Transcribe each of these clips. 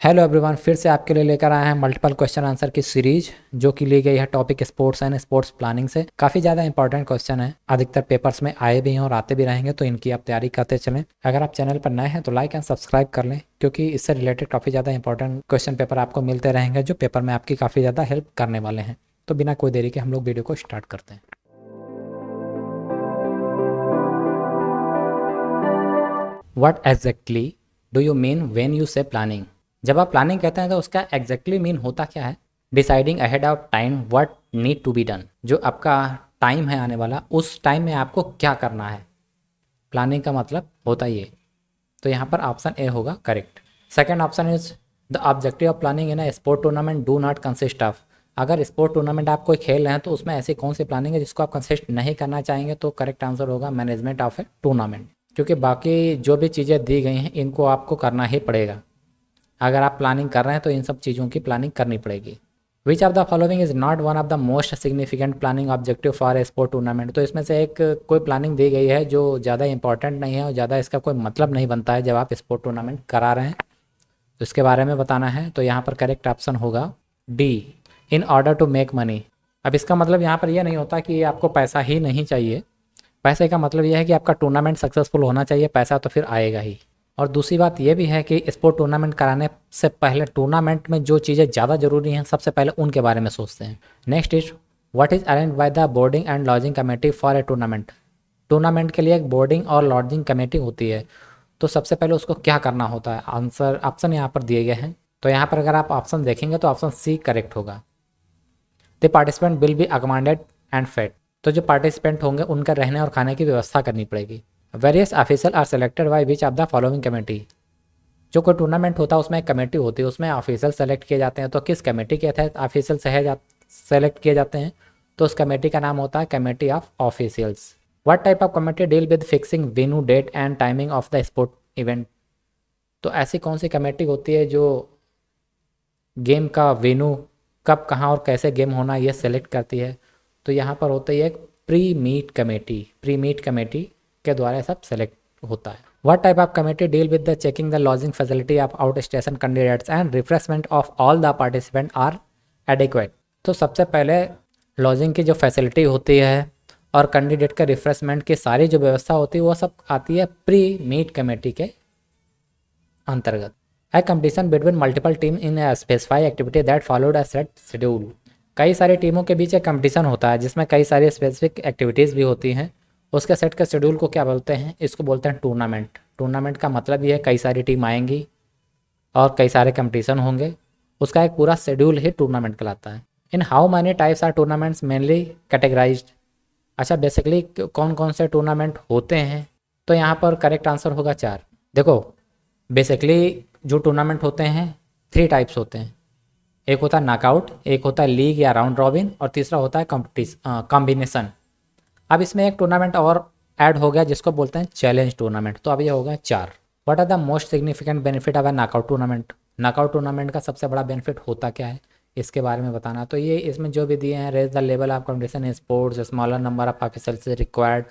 Hello everyone, फिर से आपके लिए लेकर आए हैं मल्टीपल क्वेश्चन आंसर की सीरीज जो कि ली गई है topic sports and sports planning से। काफ़ी ज़्यादा इंपॉर्टेंट क्वेश्चन है, अधिकतर पेपर्स में आए भी हैं और आते भी रहेंगे, तो इनकी आप तैयारी करते चलें। अगर आप चैनल पर नए हैं तो लाइक एंड सब्सक्राइब कर लें, क्योंकि इससे रिलेटेड काफ़ी ज़्यादा इंपॉर्टेंट क्वेश्चन पेपर आपको मिलते रहेंगे जो पेपर में आपकी काफ़ी ज़्यादा हेल्प करने वाले हैं। तो बिना कोई देरी के हम लोग वीडियो को स्टार्ट करते हैं। What exactly do you mean when you से प्लानिंग? जब आप प्लानिंग कहते हैं तो उसका एग्जैक्टली मीन होता क्या है? Deciding ahead of time what need to be done. जो आपका टाइम है आने वाला, उस टाइम में आपको क्या करना है, प्लानिंग का मतलब होता ही है। तो यहाँ पर ऑप्शन ए होगा correct. Second option is the objective of planning in a sport tournament do not consist of. अगर स्पोर्ट टूर्नामेंट आप कोई खेल रहे हैं तो उसमें ऐसी कौन सी प्लानिंग है जिसको आप कंसिस्ट नहीं करना चाहेंगे? तो करेक्ट आंसर होगा मैनेजमेंट ऑफ ए टूर्नामेंट, क्योंकि बाकी जो भी चीज़ें दी गई हैं इनको आपको करना ही पड़ेगा। अगर आप प्लानिंग कर रहे हैं तो इन सब चीज़ों की प्लानिंग करनी पड़ेगी। विच of the following is not one of the most significant planning objective for a sport tournament? तो इसमें से एक कोई प्लानिंग दी गई है जो ज़्यादा इंपॉर्टेंट नहीं है और ज़्यादा इसका कोई मतलब नहीं बनता है जब आप स्पोर्ट टूर्नामेंट करा रहे हैं, तो इसके बारे में बताना है। तो यहाँ पर करेक्ट ऑप्शन होगा D, in order to make money. अब इसका मतलब यहाँ पर यह नहीं होता कि आपको पैसा ही नहीं चाहिए। पैसे का मतलब यह है कि आपका टूर्नामेंट सक्सेसफुल होना चाहिए, पैसा तो फिर आएगा ही। और दूसरी बात यह भी है कि स्पोर्ट टूर्नामेंट कराने से पहले टूर्नामेंट में जो चीज़ें ज़्यादा ज़रूरी हैं सबसे पहले उनके बारे में सोचते हैं। Next is what is arrange by the boarding and lodging committee for a tournament? Tournament के लिए एक बोर्डिंग और लॉजिंग कमेटी होती है, तो सबसे पहले उसको क्या करना होता है? आंसर ऑप्शन यहाँ पर दिए गए हैं, तो यहाँ पर अगर आप ऑप्शन देखेंगे तो ऑप्शन सी करेक्ट होगा। The participant will be accommodated and fed. तो जो पार्टिसिपेंट होंगे उनका रहने और खाने की व्यवस्था करनी पड़ेगी। Various officer are selected by which of the following committee? जो कोई टूर्नामेंट होता है उसमें एक कमेटी होती है, उसमें ऑफिसर सेलेक्ट किए जाते हैं। तो किस कमेटी के तहत ऑफिसर सेलेक्ट किए जाते हैं? तो उस कमेटी का नाम होता है committee of officials. What type of committee deal with fixing venue, date and timing of the sport event? तो ऐसी कौन सी कमेटी होती है जो गेम का वेन्यू, कब कहाँ और कैसे गेम होना, ये सेलेक्ट करती है? तो यहाँ पर होता है एक pre meet committee. Pre meet committee के द्वारा सब सेलेक्ट होता है। What type of committee deal with the checking the lodging facility of outstation candidates and refreshment of all the participants are adequate? तो सबसे पहले लॉजिंग की जो फैसिलिटी होती है और कैंडिडेट के रिफ्रेशमेंट की सारी जो व्यवस्था होती है वो सब आती है प्री मीट कमेटी के अंतर्गत। A competition between multiple team in a specify activity that followed a set schedule. कई सारी टीमों के बीच एक कंपटीशन होता है जिसमें कई सारी स्पेसिफिक एक्टिविटीज़ भी होती हैं। उसके सेट के शेड्यूल को क्या बोलते हैं? इसको बोलते हैं टूर्नामेंट। टूर्नामेंट का मतलब ये है कई सारी टीम आएंगी और कई सारे कंपटीशन होंगे, उसका एक पूरा शेड्यूल ही टूर्नामेंट कहलाता है। In how many types are tournaments mainly categorized? अच्छा, बेसिकली कौन कौन से टूर्नामेंट होते हैं? तो यहाँ पर करेक्ट आंसर होगा 4। देखो, बेसिकली जो टूर्नामेंट होते हैं 3 टाइप्स होते हैं। एक होता है नॉकआउट, एक होता है लीग या राउंड रॉबिन, और तीसरा होता है कॉम्बिनेशन। अब इसमें एक टूर्नामेंट और ऐड हो गया जिसको बोलते हैं चैलेंज टूर्नामेंट, तो अब ये होगा 4। What are the most significant benefit of a knockout tournament? Knockout tournament का सबसे बड़ा बेनिफिट होता क्या है, इसके बारे में बताना। तो ये इसमें जो भी दिए हैं, raise the level of competition in sports, smaller number of officers required,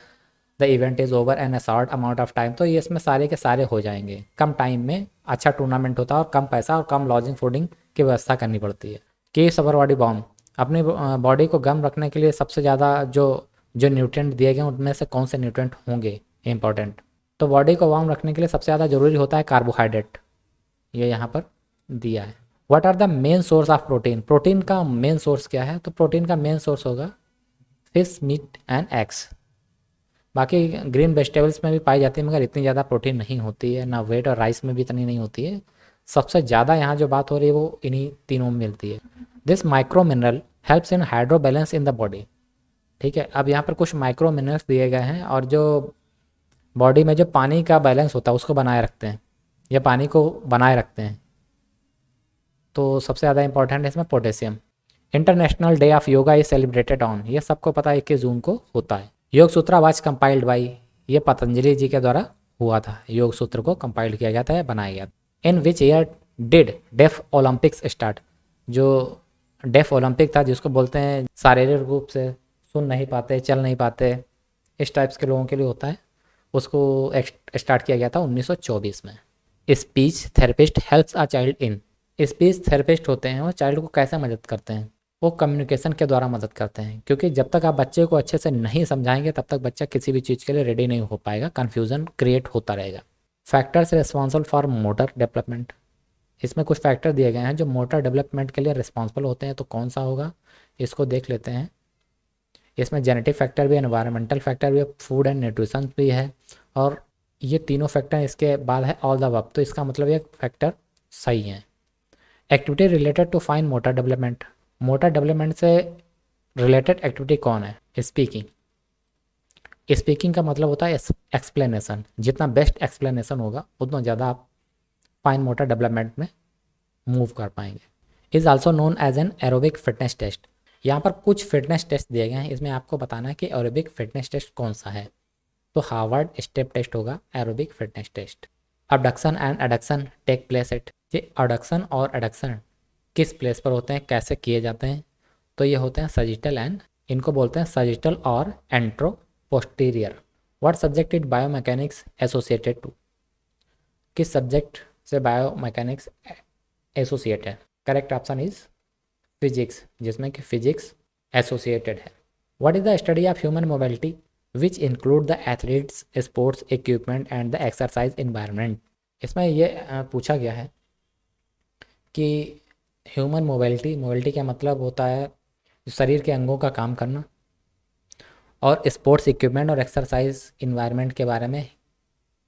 the event is over an a short amount of time. तो ये इसमें सारे के सारे हो जाएंगे। कम टाइम में अच्छा टूर्नामेंट होता है और कम पैसा और कम लॉजिंग फूडिंग की व्यवस्था करनी पड़ती है। Keeps our body warm. अपनी बॉडी को गर्म रखने के लिए सबसे ज़्यादा जो न्यूट्रिएंट दिए गए उनमें से कौन से न्यूट्रिएंट होंगे इंपॉर्टेंट? तो बॉडी को वार्म रखने के लिए सबसे ज़्यादा ज़रूरी होता है कार्बोहाइड्रेट, ये यहाँ पर दिया है। What are the main source of protein? Protein का मेन सोर्स क्या है? तो प्रोटीन का मेन सोर्स होगा फिश, मीट एंड एग्स। बाकी ग्रीन वेजिटेबल्स में भी पाई जाती है मगर इतनी ज़्यादा प्रोटीन नहीं होती है, ना वेट और राइस में भी इतनी नहीं होती है। सबसे ज़्यादा यहाँ जो बात हो रही है वो इन्हीं तीनों में मिलती है। This micro mineral helps in hydro balance in the body. ठीक है, अब यहाँ पर कुछ माइक्रो मिनरल्स दिए गए हैं और जो बॉडी में जो पानी का बैलेंस होता है उसको बनाए रखते हैं, या पानी को बनाए रखते हैं। तो सबसे ज़्यादा इंपॉर्टेंट है इसमें potassium. International day of yoga is celebrated on, ये सबको पता है 21 जून को होता है। योग सूत्रा वाज कंपाइल्ड बाई, ये पतंजलि जी के द्वारा हुआ था। योग सूत्र को कंपाइल्ड किया गया था या बनाया गया था। In which year did deaf Olympics start? जो डेफ ओलंपिक था जिसको बोलते हैं शारीरिक रूप से सुन नहीं पाते, चल नहीं पाते, इस टाइप्स के लोगों के लिए होता है, उसको स्टार्ट किया गया था 1924 में। Speech therapist helps a child in, speech therapist होते हैं वो चाइल्ड को कैसे मदद करते हैं, वो कम्युनिकेशन के द्वारा मदद करते हैं, क्योंकि जब तक आप बच्चे को अच्छे से नहीं समझाएंगे तब तक बच्चा किसी भी चीज़ के लिए रेडी नहीं हो पाएगा, कन्फ्यूज़न क्रिएट होता रहेगा। Factors responsible for motor development, इसमें कुछ फैक्टर दिए गए हैं जो मोटर डेवलपमेंट के लिए रिस्पॉन्सिबल होते हैं, तो कौन सा होगा इसको देख लेते हैं। इसमें जेनेटिक फैक्टर भी है, एनवायरमेंटल फैक्टर भी है, फूड एंड न्यूट्रिशन भी है, और ये तीनों फैक्टर इसके बाद है ऑल द अबव, तो इसका मतलब ये फैक्टर सही है। Activity related to fine motor development, motor development से रिलेटेड एक्टिविटी कौन है? स्पीकिंग। स्पीकिंग का मतलब होता है एक्सप्लेनेशन, जितना बेस्ट एक्सप्लेनेशन होगा उतना ज़्यादा आप फाइन मोटर डेवलपमेंट में मूव कर पाएंगे। Is also known as an aerobic fitness test, यहाँ पर कुछ फिटनेस टेस्ट दिए गए हैं, इसमें आपको बताना है कि एरोबिक फिटनेस टेस्ट कौन सा है, तो हार्वर्ड स्टेप टेस्ट होगा aerobic fitness test. Abduction and adduction take place at, ये अडक्शन और एडक्शन किस प्लेस पर होते हैं, कैसे किए जाते हैं, तो ये होते हैं सजिटल एंड, इनको बोलते हैं सजिटल और antero posterior. What subject is biomechanics associated to, किस सब्जेक्ट से बायोमैकेनिक्स एसोसिएट है? करेक्ट ऑप्शन इज फिजिक्स, जिसमें कि फिजिक्स एसोसिएटेड है। What is the study of human mobility which include the athletes sports equipment and the exercise environment, इसमें ये पूछा गया है कि ह्यूमन मोबिलिटी, मोबिलिटी का मतलब होता है शरीर के अंगों का काम करना, और स्पोर्ट्स इक्विपमेंट और एक्सरसाइज इन्वायरमेंट के बारे में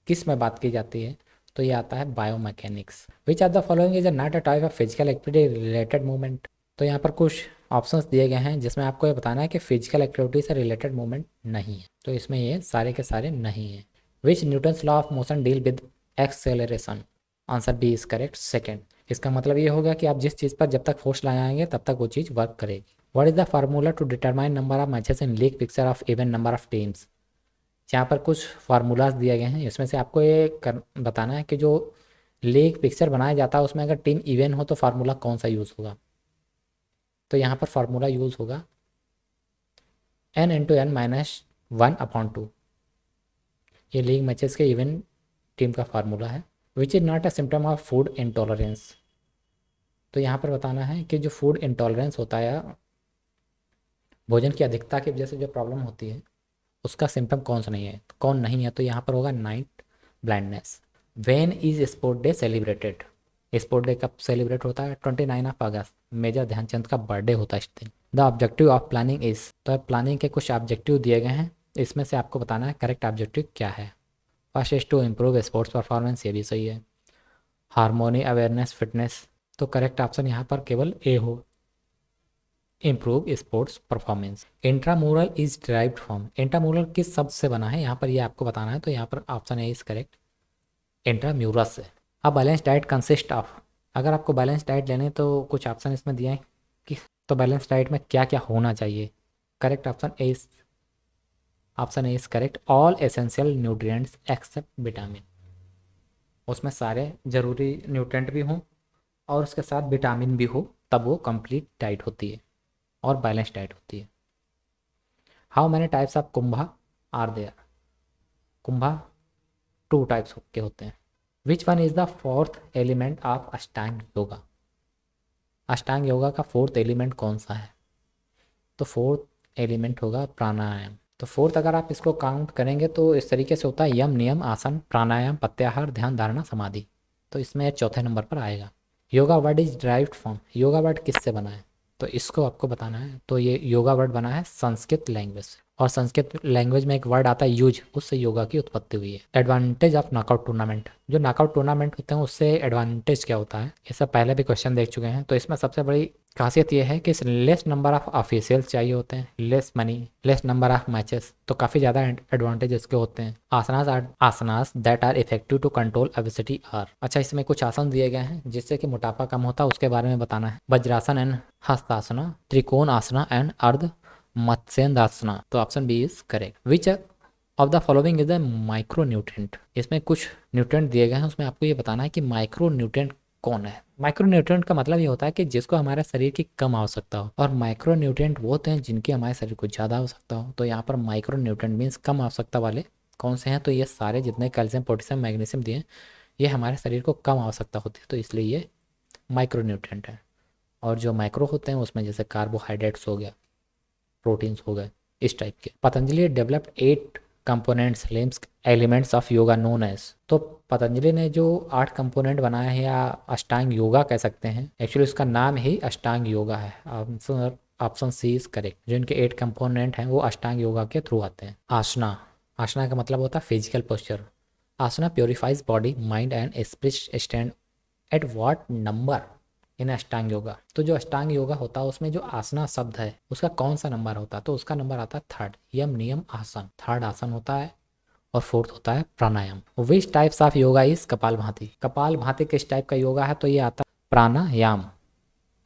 किस में बात की जाती है, तो ये आता है biomechanics. Which are the following is not a type of physical activity related movement, तो यहाँ पर कुछ ऑप्शंस दिए गए हैं जिसमें आपको ये बताना है कि फिजिकल एक्टिविटी से रिलेटेड मूवमेंट नहीं है, तो इसमें ये सारे के सारे नहीं है। Which Newton's law of motion deal with acceleration, answer B is correct second. इसका मतलब ये होगा कि आप जिस चीज़ पर जब तक फोर्स लगाएंगे तब तक वो चीज़ वर्क करेगी। What is the formula to determine number of matches in league picture of even number of teams, यहाँ पर कुछ फार्मूलाज दिए गए हैं, इसमें से आपको ये बताना है कि जो लीग पिक्चर बनाया जाता है उसमें अगर टीम इवन हो तो फार्मूला कौन सा यूज़ होगा, तो यहाँ पर फार्मूला यूज़ होगा n×n-1/2, ये लीग मैचेस के इवन टीम का फार्मूला है। Which is not a symptom of food intolerance, तो यहाँ पर बताना है कि जो फूड इंटॉलरेंस होता है, भोजन की अधिकता की वजह से जो प्रॉब्लम होती है, उसका सिम्टम कौन सा नहीं है, कौन नहीं है, तो यहाँ पर होगा night blindness. When is sport day celebrated, sport day कब सेलिब्रेट होता है? 29 अगस्त, मेजर ध्यानचंद का बर्थडे होता है इस दिन। The objective of planning is, तो प्लानिंग के कुछ ऑब्जेक्टिव दिए गए हैं, इसमें से आपको बताना है करेक्ट ऑब्जेक्टिव क्या है। First is to improve sports performance, ये भी सही है। हारमोनी अवेयरनेस फिटनेस, तो करेक्ट ऑप्शन यहाँ पर केवल ए हो, improve sports performance. Intramural is derived from, intramural किस शब्द से बना है यहाँ पर ये आपको बताना है, तो यहाँ पर ऑप्शन ए इज करेक्ट, इंट्राम्यूरस से। अब बैलेंस डाइट कंसिस्ट ऑफ, अगर आपको बैलेंस डाइट लेने तो कुछ ऑप्शन इसमें दिए हैं कि, तो बैलेंस डाइट में क्या क्या होना चाहिए? Correct option A is correct, all essential nutrients except vitamin, उसमें सारे जरूरी न्यूट्रिएंट भी हों और उसके साथ विटामिन भी हो, तब वो कंप्लीट डाइट होती है और बैलेंस डाइट होती है। हाउ मैनी टाइप्स ऑफ कुंभा आर देयर, कुंभा 2 टाइप्स के होते हैं। Which one is the fourth element of Ashtanga yoga, अष्टांग योगा का फोर्थ एलिमेंट कौन सा है? तो फोर्थ एलिमेंट होगा प्राणायाम। तो फोर्थ अगर आप इसको काउंट करेंगे तो इस तरीके से होता है यम नियम आसन प्राणायाम प्रत्याहार ध्यान धारणा समाधि, तो इसमें चौथे नंबर पर आएगा। Yoga word is derived from, yoga word किससे बना है, तो इसको आपको बताना है। तो ये योगा वर्ड बना है संस्कृत लैंग्वेज से, और संस्कृत लैंग्वेज में एक वर्ड आता है युज, उससे योगा की उत्पत्ति हुई है। एडवांटेज ऑफ नॉकआउट टूर्नामेंट, जो नॉकआउट टूर्नामेंट होते हैं उससे एडवांटेज क्या होता है, इससे पहले भी क्वेश्चन देख चुके हैं। तो इसमें सबसे बड़ी खासियत यह है कि लेस नंबर ऑफ ऑफिशियल्स चाहिए होते हैं, less money, less number of matches, तो काफ़ी ज़्यादा एडवांटेज इसके होते हैं। Asanas that are effective to control obesity are, अच्छा इसमें कुछ आसन दिए गए हैं जिससे कि मोटापा कम होता है, उसके बारे में बताना है। वज्रासन एंड हस्तासना, त्रिकोण आसना एंड अर्ध मत्स्येंद्रासना, तो option B is correct. Which of the following is the micro nutrient, इसमें कुछ न्यूट्रिएंट दिए गए हैं, उसमें आपको ये बताना है कि माइक्रो न्यूट्रिएंट कौन है। माइक्रो न्यूट्रिएंट का मतलब ये होता है कि जिसको हमारे शरीर की कम आवश्यकता हो, और माइक्रो न्यूट्रिएंट वो होते हैं जिनकी हमारे शरीर को ज़्यादा आवश्यकता हो। तो यहाँ पर माइक्रो न्यूट्रिएंट मीन्स कम आवश्यकता वाले कौन से हैं, तो ये सारे जितने कैल्शियम पोटेशियम मैग्नीशियम दिए हैं ये हमारे शरीर को कम आवश्यकता होती है, तो इसलिए ये माइक्रो न्यूट्रिएंट हैं। और जो माइक्रो होते हैं उसमें जैसे कार्बोहाइड्रेट्स हो गया, प्रोटीन्स हो गए, इस टाइप के। Patanjali developed 8 components limbs elements of yoga known as. तो पतंजलि ने जो 8 कंपोनेंट बनाए हैं या अष्टांग योगा कह सकते हैं, एक्चुअली उसका नाम ही अष्टांग योगा है। Option C is correct. जो इनके 8 कंपोनेंट हैं वो अष्टांग योगा के थ्रू आते हैं। आसना, आसना का मतलब होता है physical posture. Asana purifies body mind and spirit. Stand at what number in Ashtanga yoga. तो जो अष्टांग योगा होता है उसमें जो आसना शब्द है उसका कौन सा नंबर होता है, तो उसका नंबर आता है 3rd। यम नियम आसन, 3rd आसन होता है। और 4th होता है pranayama. Which types of yoga is kapal bhati. कपाल भाती किस टाइप का योगा है, तो ये आता है pranayama,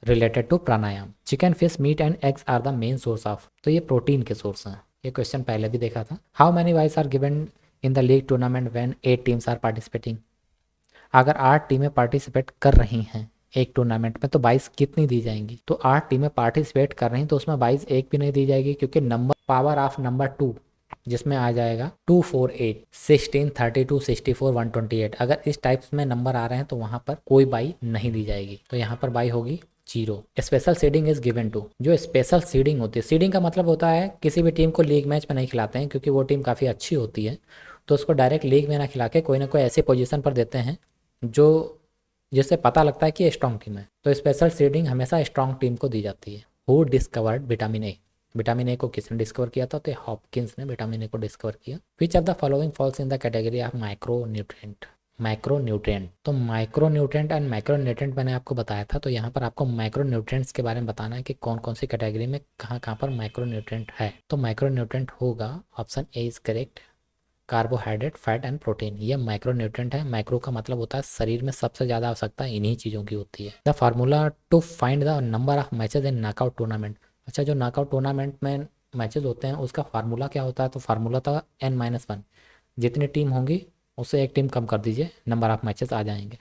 related to pranayama. Chicken fish meat and eggs are the main source of. तो ये प्रोटीन के सोर्स हैं। ये क्वेश्चन पहले भी देखा था। How many byes are given in the league tournament when 8 teams are participating. अगर 8 टीमें पार्टिसिपेट कर रही हैं एक टूर्नामेंट में तो 22 कितनी दी जाएंगी, तो 8 टीमें पार्टिसिपेट कर रही हैं तो उसमें 22 एक भी नहीं दी जाएगी, क्योंकि नंबर पावर ऑफ नंबर 2 जिसमें आ जाएगा 2 4 8 16 32 64 128। अगर इस टाइप्स में नंबर आ रहे हैं तो वहां पर कोई बाई नहीं दी जाएगी, तो यहाँ पर बाई होगी 0। Special seeding is given to. जो स्पेशल सीडिंग होती है, सीडिंग का मतलब होता है किसी भी टीम को लीग मैच में नहीं खिलाते हैं क्योंकि वो टीम काफ़ी अच्छी होती है, तो उसको डायरेक्ट लीग में ना खिला के कोई ना कोई ऐसी पोजीशन पर देते हैं जो जिससे पता लगता है कि ये स्ट्रॉन्ग टीम है। तो स्पेशल सीडिंग हमेशा स्ट्रॉन्ग टीम को दी जाती है। Who discovered vitamin A. Vitamin A को किसने डिस्कवर किया था, तो हॉपकिंस ने विटामिन ए को डिस्कवर किया। Which of the following falls in the category of micro nutrient. Micro nutrient, तो micro nutrient and micro nutrient मैंने आपको बताया था, तो यहाँ पर आपको माइक्रो न्यूट्रिएंट्स के बारे में बताना है कि कौन कौन सी कैटेगरी में कहाँ कहाँ पर माइक्रो न्यूट्रिएंट है। तो माइक्रो न्यूट्रिएंट होगा option A is correct, carbohydrate, fat and protein. ये माइक्रो न्यूट्रिएंट है। माइक्रो का मतलब होता है शरीर में सबसे ज़्यादा आवश्यकता इन्हीं चीज़ों की होती है। The formula to find the number of matches in knockout tournament. अच्छा, जो नॉकआउट टूर्नामेंट में मैचेज होते हैं उसका फार्मूला क्या होता है, तो फार्मूला था n-1। जितनी टीम होंगी उससे एक टीम कम कर दीजिए, नंबर ऑफ मैचेस आ जाएंगे।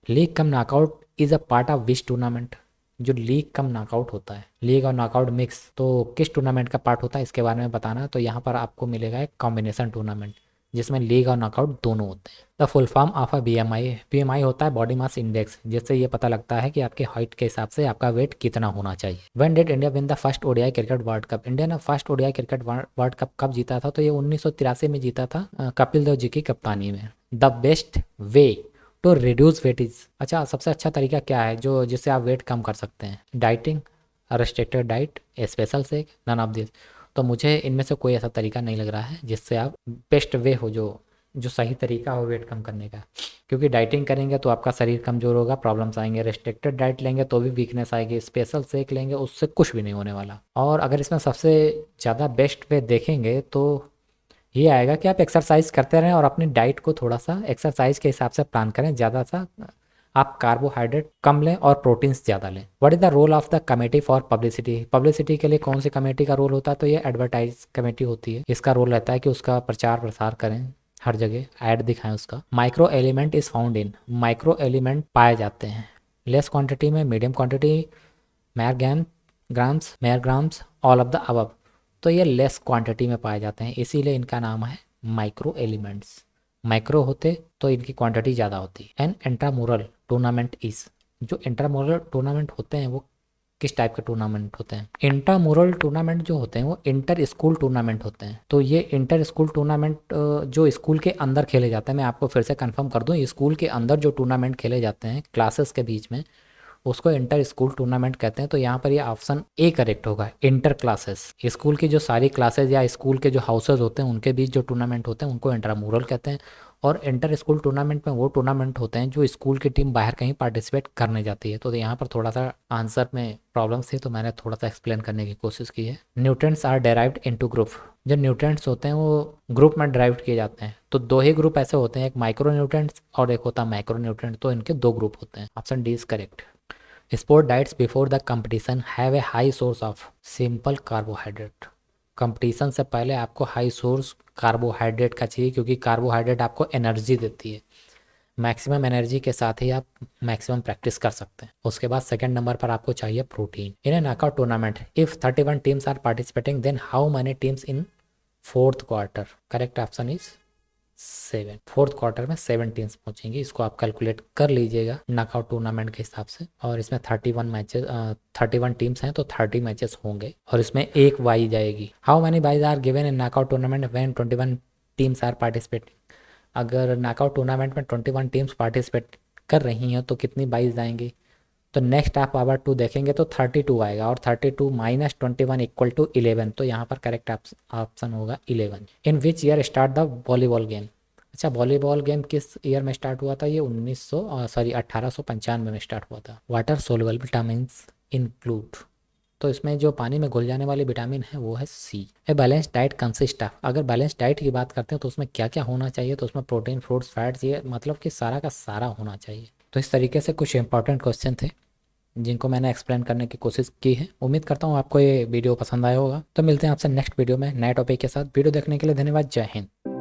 League cum knockout is a part of which tournament. जो लीग कम नॉकआउट होता है, लीग और नॉकआउट मिक्स, तो किस टूर्नामेंट का पार्ट होता है इसके बारे में बताना है। तो यहाँ पर आपको मिलेगा एक कॉम्बिनेशन टूर्नामेंट जिसमें लीग और नॉकआउट दोनों होते हैं। The full form of a BMI. BMI होता है बॉडी मास इंडेक्स, जिससे ये पता लगता है कि आपके हाइट के हिसाब से आपका वेट कितना होना चाहिए। When did India win the first ODI cricket World Cup. India ने first ODI cricket World Cup कब जीता था, तो ये 1983 में जीता था, कपिल देव जी की कप्तानी में। The best way to reduce weight is. अच्छा, सबसे अच्छा तरीका क्या है जो जिससे आप वेट कम कर सकते हैं। डाइटिंग, रेस्ट्रिक्टेड डाइट, स्पेशल सेक, नन ऑफ दिस। तो मुझे इनमें से कोई ऐसा तरीका नहीं लग रहा है जिससे आप बेस्ट वे हो, जो सही तरीका हो वेट कम करने का। क्योंकि डाइटिंग करेंगे तो आपका शरीर कमजोर होगा, प्रॉब्लम्स आएंगे। रेस्ट्रिक्टेड डाइट लेंगे तो भी वीकनेस आएगी। स्पेशल सेक लेंगे उससे कुछ भी नहीं होने वाला। और अगर इसमें सबसे ज़्यादा बेस्ट वे देखेंगे तो ये आएगा कि आप एक्सरसाइज करते रहें और अपनी डाइट को थोड़ा सा एक्सरसाइज के हिसाब से प्लान करें। ज़्यादा सा आप कार्बोहाइड्रेट कम लें और प्रोटीन्स ज़्यादा लें। What is the role of the committee for publicity. Publicity के लिए कौन सी कमेटी का रोल होता है, तो ये एडवर्टाइज कमेटी होती है। इसका रोल रहता है कि उसका प्रचार प्रसार करें, हर जगह ऐड दिखाएं उसका। Micro element is found in. Micro element पाए जाते हैं लेस क्वांटिटी में, medium quantity, mayor grams, all of the above. तो ये लेस क्वांटिटी में पाए जाते हैं, इसीलिए इनका नाम है माइक्रो एलिमेंट्स। माइक्रो होते तो इनकी क्वांटिटी ज़्यादा होती। An intramural tournament is. जो इंट्रामुरल टूर्नामेंट होते हैं वो किस टाइप के टूर्नामेंट होते हैं। इंट्रामुरल टूर्नामेंट जो होते हैं वो इंटर स्कूल टूर्नामेंट होते हैं। तो ये इंटर स्कूल टूर्नामेंट जो स्कूल के अंदर खेले जाते हैं, मैं आपको फिर से कंफर्म कर दूं, स्कूल के अंदर जो टूर्नामेंट खेले जाते हैं क्लासेस के बीच में, उसको इंटर स्कूल टूर्नामेंट कहते हैं। तो यहाँ पर ये ऑप्शन ए करेक्ट होगा, इंटर क्लासेस। स्कूल की जो सारी क्लासेस या स्कूल के जो हाउसेज होते हैं उनके बीच जो टूर्नामेंट होते हैं उनको इंट्रामुरल कहते हैं। और इंटर स्कूल टूर्नामेंट में वो टूर्नामेंट होते हैं जो स्कूल की टीम बाहर कहीं पार्टिसिपेट करने जाती है। तो यहाँ पर थोड़ा सा आंसर में प्रॉब्लम्स थी तो मैंने थोड़ा सा एक्सप्लेन करने की कोशिश की है। Nutrients are derived into group. जो न्यूट्रिएंट्स होते हैं वो ग्रुप में ड्राइव किए जाते हैं। तो दो ही ग्रुप ऐसे होते हैं, एक माइक्रो न्यूट्रिएंट्स और एक होता है माइक्रो न्यूट्रिएंट। तो इनके दो ग्रुप होते हैं। Option D is correct. Sport diets before the competition have a high source of simple carbohydrate. Competition से पहले आपको हाई सोर्स कार्बोहाइड्रेट का चाहिए, क्योंकि कार्बोहाइड्रेट आपको एनर्जी देती है। मैक्सिमम एनर्जी के साथ ही आप मैक्सिमम प्रैक्टिस कर सकते हैं। उसके बाद सेकंड नंबर पर आपको चाहिए protein. In a knockout tournament if 31 teams are participating then how many teams in fourth quarter. Correct option is 7, fourth quarter में 7 टीम्स पहुंचेंगी। इसको आप कैलकुलेट कर लीजिएगा नॉकआउट टूर्नामेंट के हिसाब से। और इसमें 31 टीम्स हैं तो 30 मैचेस होंगे और इसमें एक बाई जाएगी। How many byes are given in knockout tournament when 21 teams are participating. अगर नॉकआउट टूर्नामेंट में 21 टीम्स पार्टिसिपेट कर रही हैं तो कितनी बाइज आएंगी। तो नेक्स्ट आप पावर 2 देखेंगे तो 32 आएगा और 32 माइनस 21 इक्वल टू 11। तो यहाँ पर करेक्ट ऑप्शन होगा 11। In which year start the volleyball game. अच्छा, वॉलीबॉल गेम किस ईयर में स्टार्ट हुआ था। ये 1895 में स्टार्ट हुआ था। Water soluble vitamin include. तो इसमें जो पानी में घुल जाने वाली विटामिन है वो है C. A balance diet consist of. अगर बैलेंस डाइट की बात करते हैं तो उसमें क्या क्या होना चाहिए। तो उसमें प्रोटीन, फ्रूट्स, फैट्स, ये मतलब कि सारा का सारा होना चाहिए। तो इस तरीके से कुछ इंपॉर्टेंट क्वेश्चन थे जिनको मैंने एक्सप्लेन करने की कोशिश की है। उम्मीद करता हूँ आपको ये वीडियो पसंद आया होगा। तो मिलते हैं आपसे नेक्स्ट वीडियो में नए टॉपिक के साथ। वीडियो देखने के लिए धन्यवाद। जय हिंद।